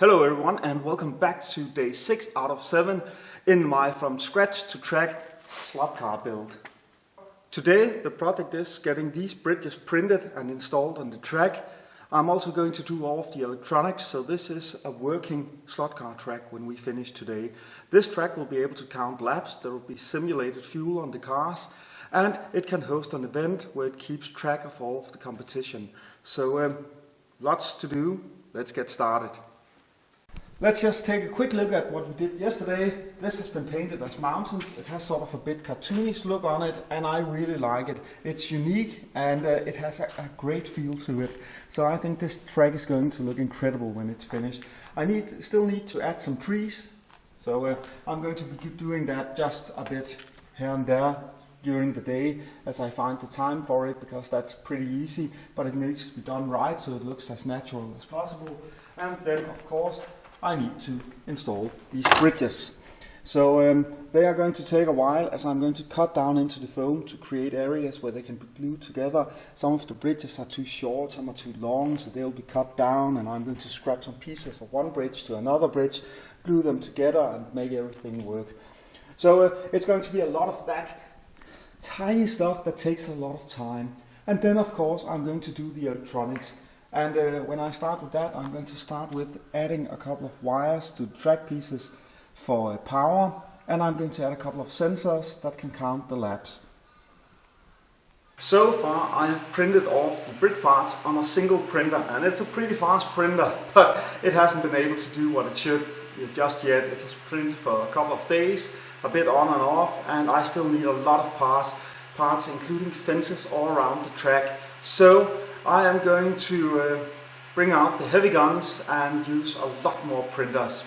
Hello everyone and welcome back to day 6 out of 7 in my from scratch to track slot car build. Today the project is getting these bridges printed and installed on the track. I'm also going to do all of the electronics, so this is a working slot car track when we finish today. This track will be able to count laps, there will be simulated fuel on the cars, and it can host an event where it keeps track of all of the competition. So lots to do, let's get started. Let's just take a quick look at what we did yesterday. This has been painted as mountains. It has sort of a bit cartoonish look on it and I really like it. It's unique and it has a great feel to it. So I think this track is going to look incredible when it's finished. I still need to add some trees. So I'm going to be doing that just a bit here and there during the day as I find the time for it, because that's pretty easy, but it needs to be done right so it looks as natural as possible. And then of course I need to install these bridges. So they are going to take a while as I'm going to cut down into the foam to create areas where they can be glued together. Some of the bridges are too short, some are too long, so they'll be cut down, and I'm going to scrap some pieces of one bridge to another bridge, glue them together and make everything work. So it's going to be a lot of that tiny stuff that takes a lot of time. And then of course I'm going to do the electronics. And when I start with that, I'm going to start with adding a couple of wires to the track pieces for power, and I'm going to add a couple of sensors that can count the laps. So far I have printed off the bridge parts on a single printer, and it's a pretty fast printer, but it hasn't been able to do what it should just yet. It has printed for a couple of days, a bit on and off, and I still need a lot of parts including fences all around the track. So I am going to bring out the heavy guns and use a lot more printers.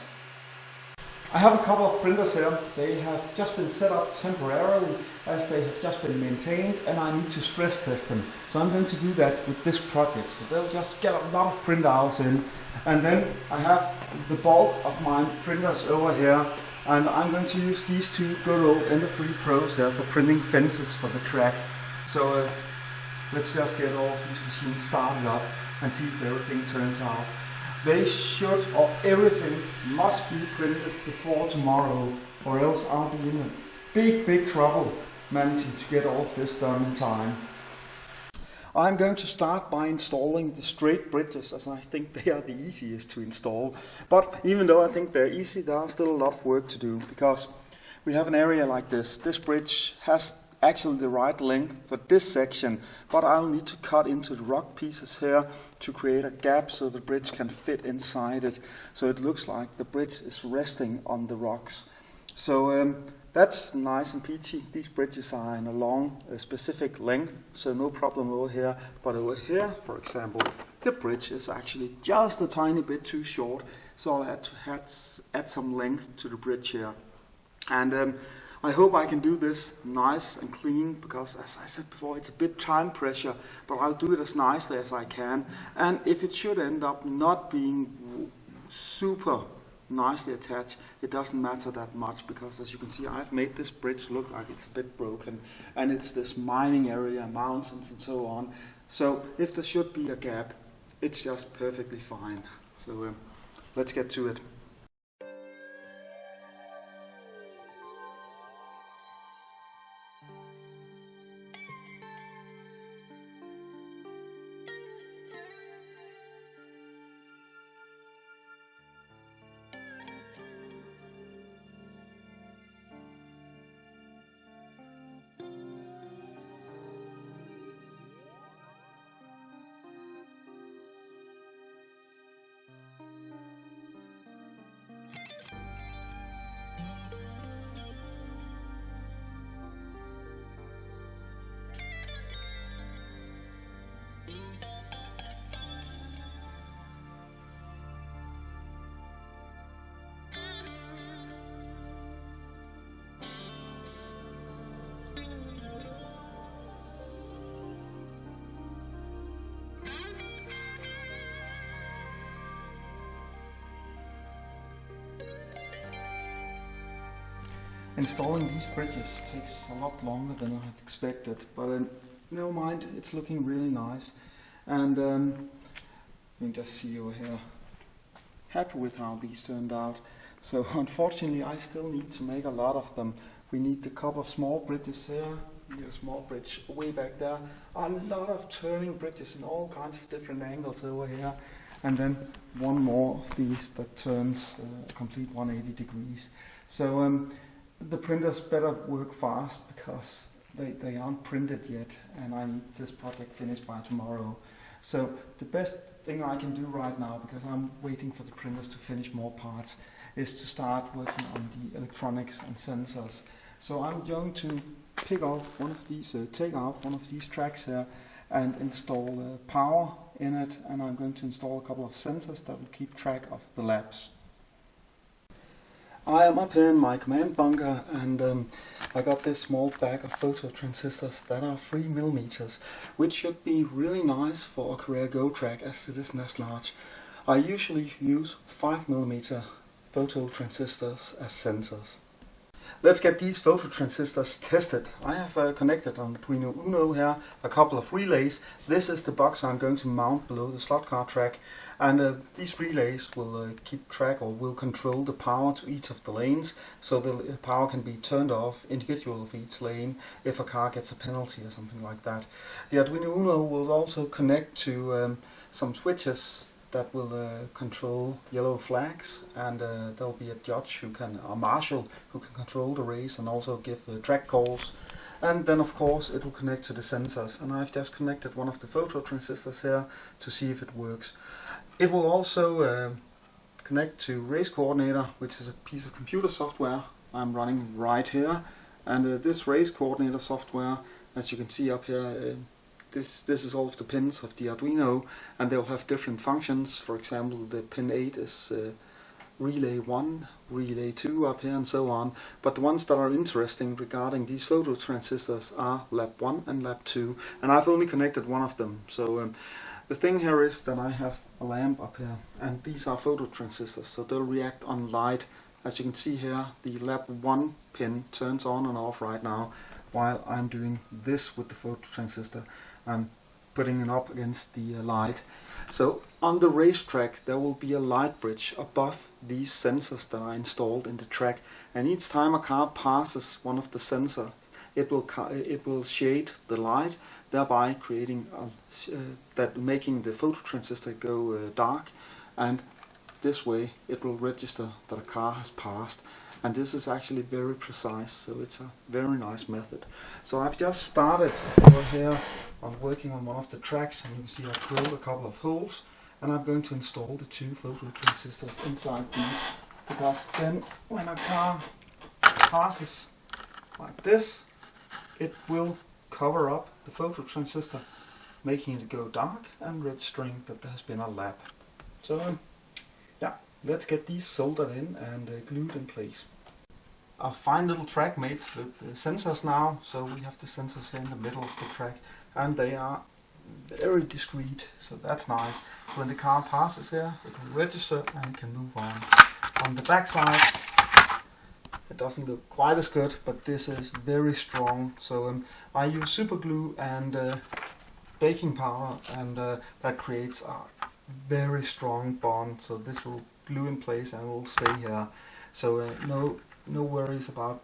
I have a couple of printers here. They have just been set up temporarily as they have just been maintained, and I need to stress test them. So I'm going to do that with this project. So they'll just get a lot of printouts in, and then I have the bulk of my printers over here, and I'm going to use these two good old Ender 3 Pros here for printing fences for the track. So let's just get all of these machines started up and see if everything turns out. They should, or everything must be printed before tomorrow, or else I'll be in a big trouble managing to get all of this done in time. I'm going to start by installing the straight bridges, as I think they are the easiest to install. But even though I think they're easy, there are still a lot of work to do, because we have an area like this. This bridge has actually the right length for this section, but I'll need to cut into the rock pieces here to create a gap so the bridge can fit inside it, so it looks like the bridge is resting on the rocks. So that's nice and peachy. These bridges are in a long specific length, so no problem over here. But over here, for example, the bridge is actually just a tiny bit too short, so I'll have to add some length to the bridge here. And I hope I can do this nice and clean, because as I said before, it's a bit time pressure, but I'll do it as nicely as I can. And if it should end up not being super nicely attached, it doesn't matter that much, because as you can see, I've made this bridge look like it's a bit broken, and it's this mining area, mountains and so on. So if there should be a gap, it's just perfectly fine. So let's get to it. Installing these bridges takes a lot longer than I had expected, but never mind, it's looking really nice. And you can just see over here happy with how these turned out. So unfortunately I still need to make a lot of them. We need a couple of small bridges here, a small bridge way back there, a lot of turning bridges in all kinds of different angles over here, and then one more of these that turns a complete 180 degrees. So the printers better work fast because they aren't printed yet, and I need this project finished by tomorrow. So the best thing I can do right now, because I'm waiting for the printers to finish more parts, is to start working on the electronics and sensors. So I'm going to pick off one of these, take out one of these tracks here and install power in it, and I'm going to install a couple of sensors that will keep track of the labs. I am up here in my command bunker, and I got this small bag of photo transistors that are 3mm, which should be really nice for a Carrera Go track as it isn't as large. I usually use 5mm photo transistors as sensors. Let's get these photo transistors tested. I have connected on Arduino Uno here a couple of relays. This is the box I'm going to mount below the slot car track, and these relays will keep track, or will control the power to each of the lanes, so the power can be turned off individual of each lane if a car gets a penalty or something like that. The Arduino Uno will also connect to some switches that will control yellow flags, and there will be a judge who can, a marshal who can control the race and also give track calls. And then of course it will connect to the sensors, and I've just connected one of the photo transistors here to see if it works. It will also connect to Race Coordinator, which is a piece of computer software I'm running right here. And this Race Coordinator software, as you can see up here, this is all of the pins of the Arduino, and they'll have different functions. For example, the pin 8 is relay 1, relay 2 up here, and so on. But the ones that are interesting regarding these photo transistors are lab 1 and lab 2, and I've only connected one of them. So the thing here is that I have a lamp up here, and these are photo transistors, so they'll react on light. As you can see here, the lab 1 pin turns on and off right now while I'm doing this with the photo transistor. I'm putting it up against the light. So on the racetrack there will be a light bridge above these sensors that are installed in the track, and each time a car passes one of the sensors, it will shade the light, thereby creating making the photo transistor go dark, and this way it will register that a car has passed. And this is actually very precise, so it's a very nice method. So I've just started over here on working on one of the tracks, and you can see I've drilled a couple of holes, and I'm going to install the 2 photo transistors inside these, because then when a car passes like this, it will cover up the photo transistor, making it go dark and registering that there has been a lap. So yeah, let's get these soldered in and glued in place. A fine little track made with the sensors now, so we have the sensors here in the middle of the track, and they are very discreet, so that's nice. When the car passes here, it will register and it can move on. On the back side, it doesn't look quite as good, but this is very strong. So I use super glue and baking powder, and that creates a very strong bond. So this will glue in place and will stay here. So no worries about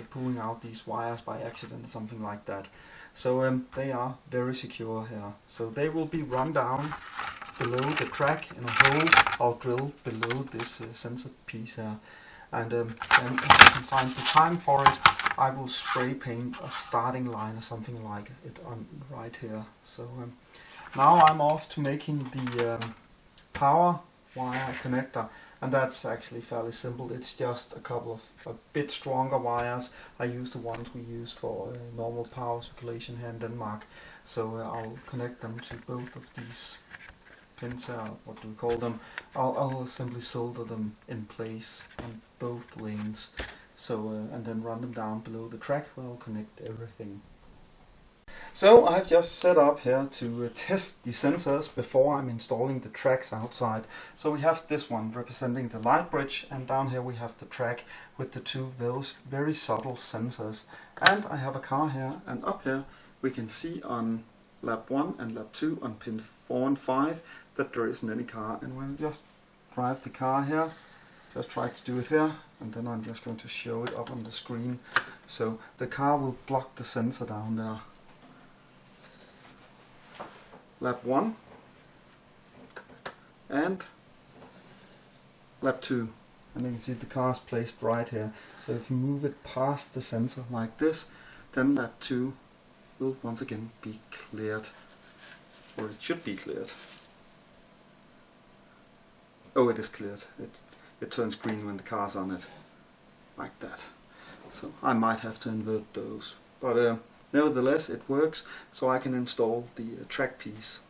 pulling out these wires by accident or something like that. So they are very secure here. So they will be run down below the track in a hole I'll drill below this sensor piece here. And then if I can find the time for it, I will spray paint a starting line or something like it on right here. So now I'm off to making the power wire connector, and that's actually fairly simple. It's just a couple of a bit stronger wires. I use the ones we use for normal power circulation here in Denmark. So I'll connect them to both of these pins, what do we call them? I'll simply solder them in place on both lanes. So and then run them down below the track where I'll connect everything. So I've just set up here to test the sensors before I'm installing the tracks outside. So we have this one representing the light bridge, and down here we have the track with the 2 very subtle sensors. And I have a car here, and up here we can see on lap 1 and lap 2 on pin 4 and 5 that there isn't any car. And when I just drive the car here. Just try to do it here, and then I'm just going to show it up on the screen. So the car will block the sensor down there. Lap 1 and lap 2. And you can see the car is placed right here. So if you move it past the sensor like this, then lap 2 will once again be cleared. Or it should be cleared. Oh, it is cleared. It turns green when the car's on it. Like that. So I might have to invert those. But nevertheless it works, so I can install the track piece.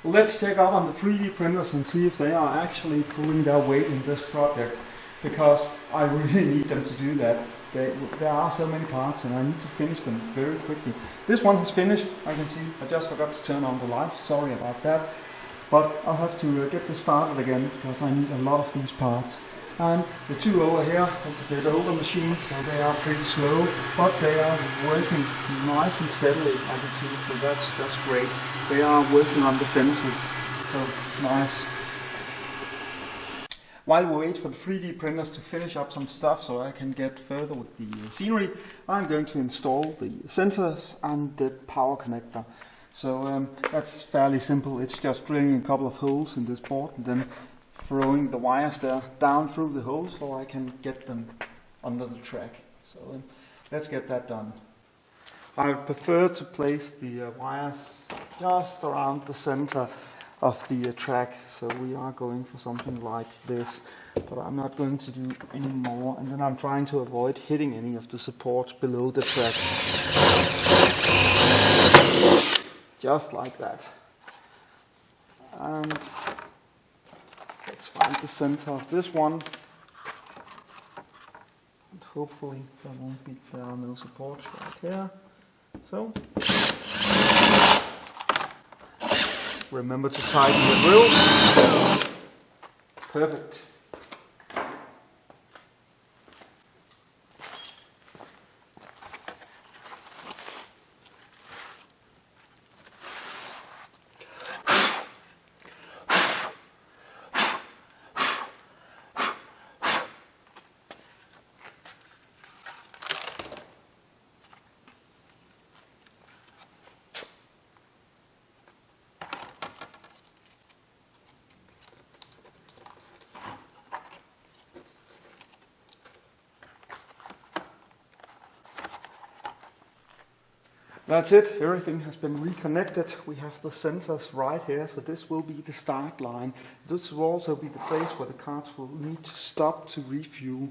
Let's check out on the 3D printers and see if they are actually pulling their weight in this project, because I really need them to do that. There are so many parts and I need to finish them very quickly. This one has finished, I can see. I just forgot to turn on the lights, sorry about that. But I'll have to get this started again, because I need a lot of these parts. And the two over here, it's a bit older machines, so they are pretty slow, but they are working nice and steadily, I can see, so that's great. They are working on the fences, so nice. While we wait for the 3D printers to finish up some stuff so I can get further with the scenery, I'm going to install the sensors and the power connector. So that's fairly simple. It's just drilling a couple of holes in this board and then throwing the wires there down through the hole so I can get them under the track. So let's get that done. I would prefer to place the wires just around the center of the track, so we are going for something like this, but I'm not going to do any more, and then I'm trying to avoid hitting any of the supports below the track. Just like that. And let's find the center of this one. And hopefully there are no supports right here. So, remember to tighten the drill. Perfect. That's it, everything has been reconnected. We have the sensors right here, so this will be the start line. This will also be the place where the cars will need to stop to refuel.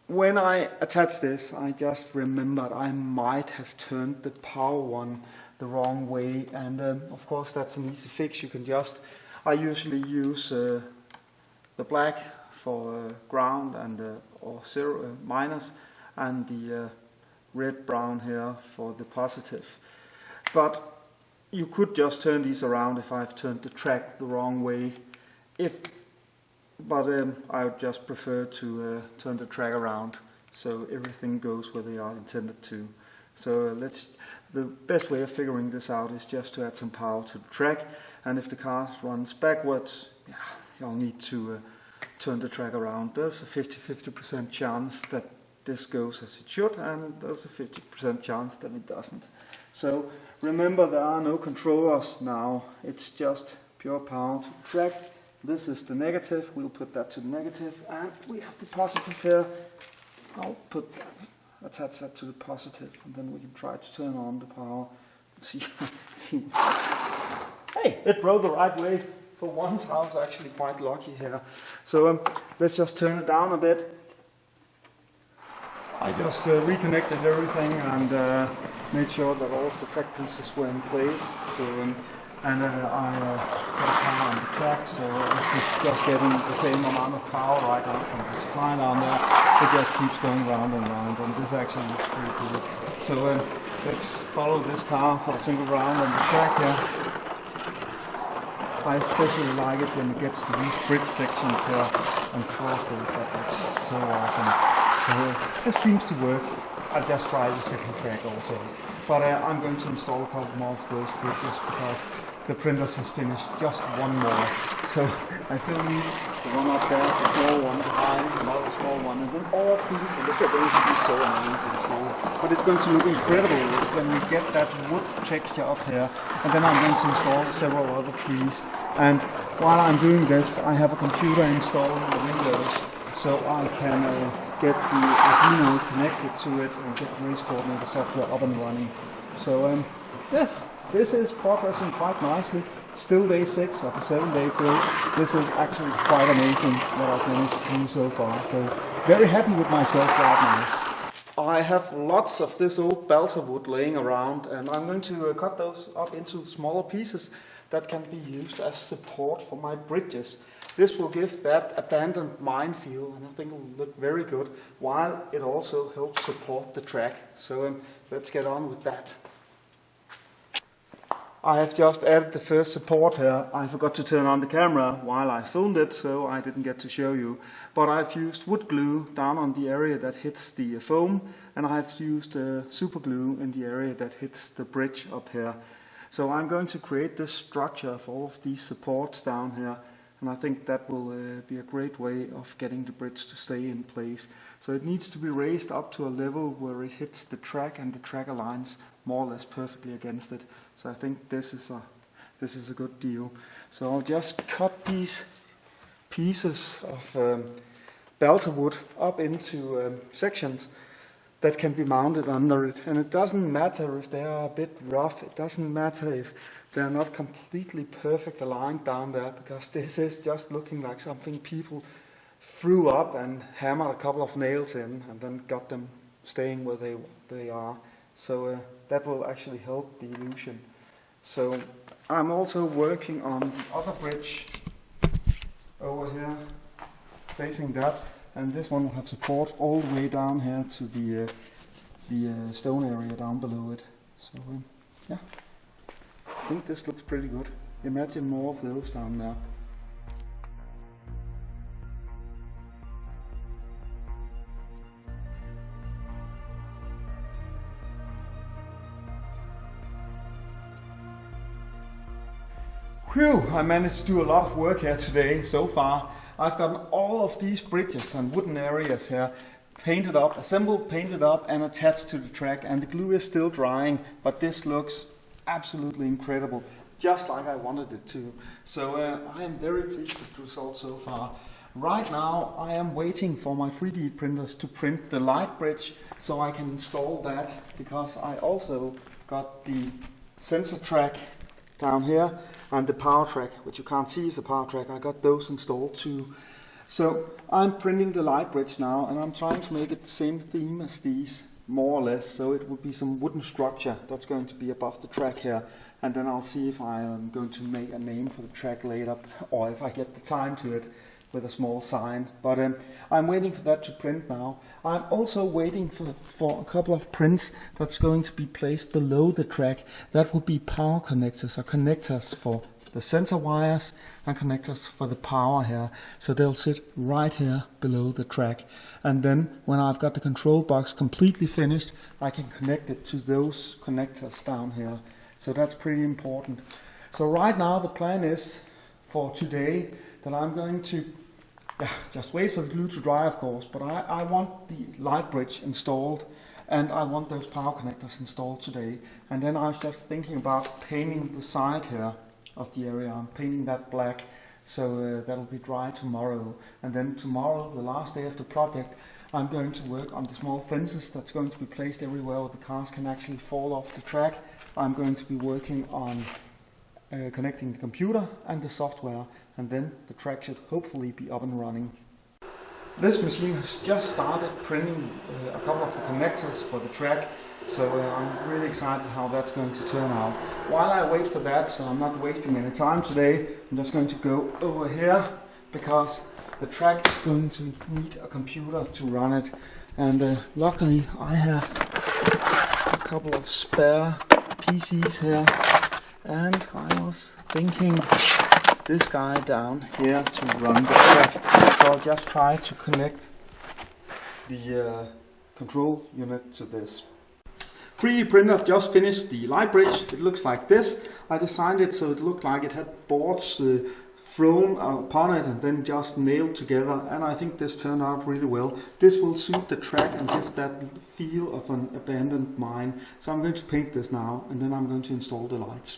When I attached this, I just remembered I might have turned the power one the wrong way, and of course that's an easy fix. You can just, I usually use the black for ground and or zero minus, and the red brown here for the positive. But you could just turn these around if I've turned the track the wrong way. But I would just prefer to turn the track around so everything goes where they are intended to. So the best way of figuring this out is just to add some power to the track, and if the car runs backwards, you'll need to turn the track around. There's a 50% chance that this goes as it should, and there's a 50% chance that it doesn't. So remember, there are no controllers now, it's just pure power to the track. This is the negative, we'll put that to the negative, and we have the positive here. I'll attach that to the positive, and then we can try to turn on the power. See. Hey, it drove the right way. For once I was actually quite lucky here. So let's just turn it down a bit. I just reconnected everything and made sure that all of the track pieces were in place. So, and I set a power on the track, so it's just getting the same amount of power right now from the supply down there. It just keeps going round and round, and this actually looks pretty cool. So let's follow this car for a single round on the track here. I especially like it when it gets to these bridge sections here and crosses. That looks so awesome. So this seems to work. I'll just try the second track also. But I'm going to install a couple more of those bridges because the printer has finished just one more. So I still need the one up there, the small one behind, another small one, and then all of these, and they're going to be so annoying to install. But it's going to look incredible when we get that wood texture up here. And then I'm going to install several other trees. And while I'm doing this, I have a computer installed in the Windows, so I can get the Arduino connected to it and get the race coordinator software up and running. So yes, this is progressing quite nicely. Still day 6 of a 7-day build. This is actually quite amazing what I've managed to do so far. So very happy with myself right now. I have lots of this old balsa wood laying around, and I'm going to cut those up into smaller pieces that can be used as support for my bridges. This will give that abandoned mine feel, and I think it will look very good, while it also helps support the track. So let's get on with that. I have just added the first support here. I forgot to turn on the camera while I filmed it, so I didn't get to show you. But I've used wood glue down on the area that hits the foam, and I've used super glue in the area that hits the bridge up here. So I'm going to create this structure for all of these supports down here, and I think that will be a great way of getting the bridge to stay in place. So it needs to be raised up to a level where it hits the track and the track aligns more or less perfectly against it. So I think this is a good deal. So I'll just cut these pieces of balsa wood up into sections that can be mounted under it. And it doesn't matter if they are a bit rough, it doesn't matter if they're not completely perfect aligned down there, because this is just looking like something people threw up and hammered a couple of nails in and then got them staying where they are. So that will actually help the illusion. So I'm also working on the other bridge over here, facing that, and this one will have support all the way down here to the stone area down below it. So yeah, I think this looks pretty good. Imagine more of those down there. Phew, I managed to do a lot of work here today so far. I've gotten all of these bridges and wooden areas here painted up, assembled, painted up and attached to the track, and the glue is still drying, but this looks absolutely incredible, just like I wanted it to. So I am very pleased with the result so far. Right now I am waiting for my 3D printers to print the light bridge so I can install that, because I also got the sensor track down here and the power track, which you can't see is a power track. I got those installed too. So I'm printing the light bridge now, and I'm trying to make it the same theme as these, more or less. So it will be some wooden structure that's going to be above the track here, and then I'll see if I am going to make a name for the track later, or if I get the time to it with a small sign. But I'm waiting for that to print now. I'm also waiting for a couple of prints that's going to be placed below the track. That will be power connectors, or connectors for the sensor wires and connectors for the power here. So they'll sit right here below the track. And then when I've got the control box completely finished, I can connect it to those connectors down here. So that's pretty important. So right now the plan is for today that I'm going to just wait for the glue to dry, of course, but I want the light bridge installed, and I want those power connectors installed today. And then I was just thinking about painting the side here of the area. I'm painting that black, so that'll be dry tomorrow. And then tomorrow, the last day of the project, I'm going to work on the small fences that's going to be placed everywhere where the cars can actually fall off the track. I'm going to be working on connecting the computer and the software, and then the track should hopefully be up and running. This machine has just started printing a couple of the connectors for the track, so I'm really excited how that's going to turn out. While I wait for that, so I'm not wasting any time today, I'm just going to go over here, because the track is going to need a computer to run it, and luckily I have a couple of spare PCs here, and I was thinking this guy down here to run the track. So I'll just try to connect the control unit to this. 3D printer just finished the light bridge. It looks like this. I designed it so it looked like it had boards thrown upon it and then just nailed together, and I think this turned out really well. This will suit the track and give that feel of an abandoned mine. So I'm going to paint this now, and then I'm going to install the lights.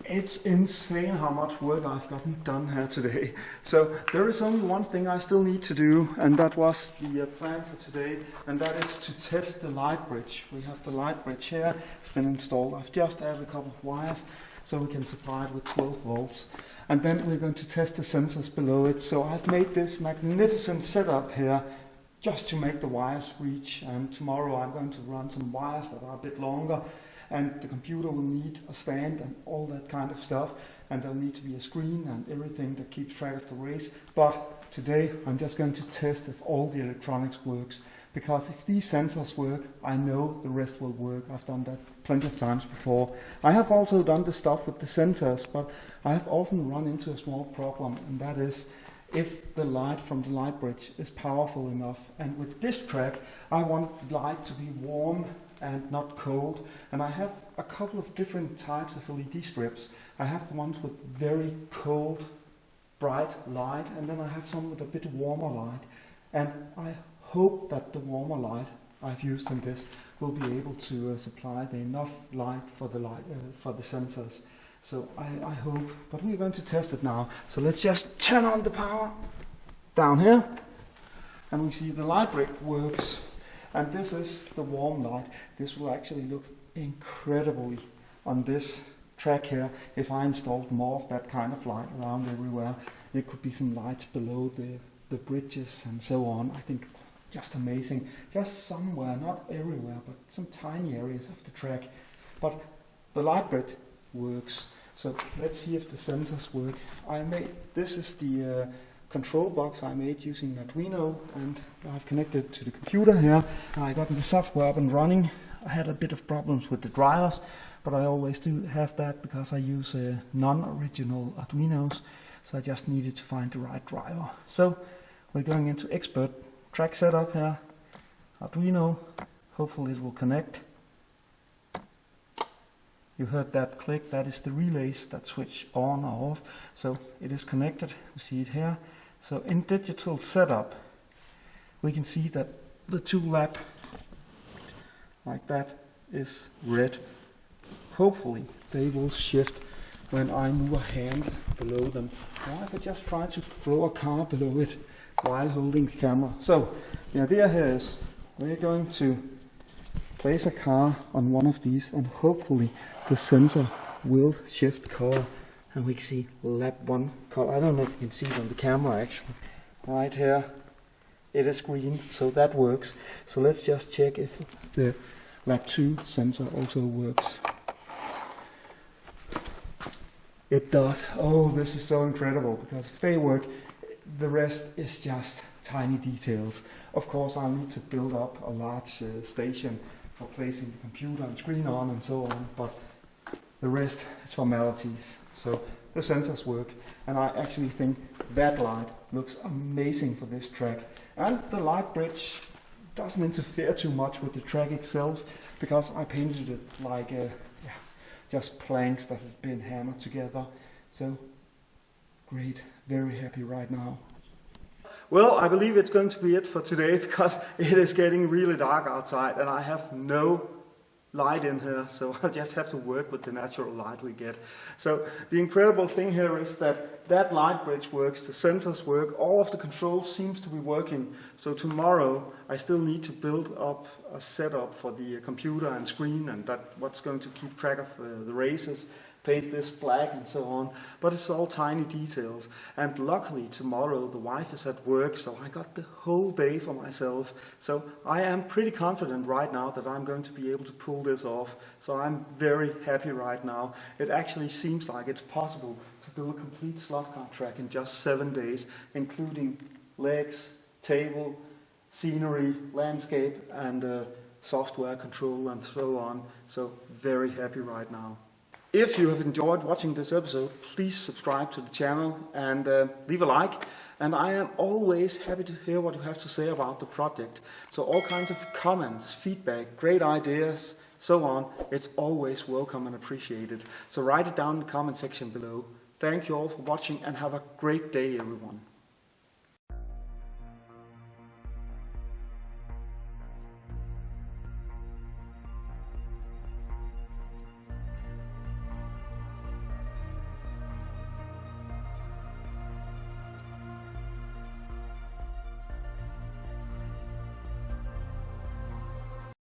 It's insane how much work I've gotten done here today. So there is only one thing I still need to do, and that was the plan for today, and that is to test the light bridge. We have the light bridge here. It's been installed. I've just added a couple of wires so we can supply it with 12 volts. And then we're going to test the sensors below it. So I've made this magnificent setup here just to make the wires reach. And tomorrow I'm going to run some wires that are a bit longer. And the computer will need a stand and all that kind of stuff. And there'll need to be a screen and everything that keeps track of the race. But today I'm just going to test if all the electronics works. Because if these sensors work, I know the rest will work. I've done that plenty of times before. I have also done the stuff with the sensors, but I have often run into a small problem, and that is if the light from the light bridge is powerful enough. And with this track, I wanted the light to be warm and not cold. And I have a couple of different types of LED strips. I have the ones with very cold, bright light, and then I have some with a bit warmer light. And I hope that the warmer light I've used in this will be able to supply the enough light for the sensors. So I hope, but we're going to test it now. So let's just turn on the power down here, and we see the light bridge works. And this is the warm light. This will actually look incredibly on this track here if I installed more of that kind of light around everywhere. There could be some lights below the bridges and so on. I think just amazing. Just somewhere, not everywhere, but some tiny areas of the track. But the light bridge works. So let's see if the sensors work. This is the control box I made using Arduino, and I've connected it to the computer here, and I got the software up and running. I had a bit of problems with the drivers, but I always do have that because I use non-original Arduinos, so I just needed to find the right driver. So we're going into expert track setup here, Arduino. Hopefully it will connect. You heard that click, that is the relays that switch on or off. So it is connected, we see it here. So in digital setup, we can see that the two lap like that is red. Hopefully they will shift when I move a hand below them. Or I could just try to throw a car below it while holding the camera. So the idea here is we're going to place a car on one of these, and hopefully the sensor will shift color, and we can see lap 1 color. I don't know if you can see it on the camera actually. Right here it is green, so that works. So let's just check if the lap 2 sensor also works. It does. Oh, this is so incredible, because if they work, the rest is just tiny details. Of course, I'll need to build up a large station for placing the computer and screen on and so on, but the rest is formalities. So the sensors work, and I actually think that light looks amazing for this track. And the light bridge doesn't interfere too much with the track itself, because I painted it like just planks that have been hammered together. So great, very happy right now. Well, I believe it's going to be it for today, because it is getting really dark outside and I have no light in here, so I'll just have to work with the natural light we get. So the incredible thing here is that that light bridge works, the sensors work, all of the controls seems to be working. So tomorrow I still need to build up a setup for the computer and screen, and what's going to keep track of the races, paint this black and so on, but it's all tiny details. And luckily tomorrow the wife is at work, so I got the whole day for myself. So I am pretty confident right now that I'm going to be able to pull this off. So I'm very happy right now. It actually seems like it's possible to build a complete slot car track in just 7 days, including legs, table, scenery, landscape, and software control and so on. So very happy right now. If you have enjoyed watching this episode, please subscribe to the channel and leave a like. And I am always happy to hear what you have to say about the project. So all kinds of comments, feedback, great ideas, so on, it's always welcome and appreciated. So write it down in the comment section below. Thank you all for watching and have a great day, everyone.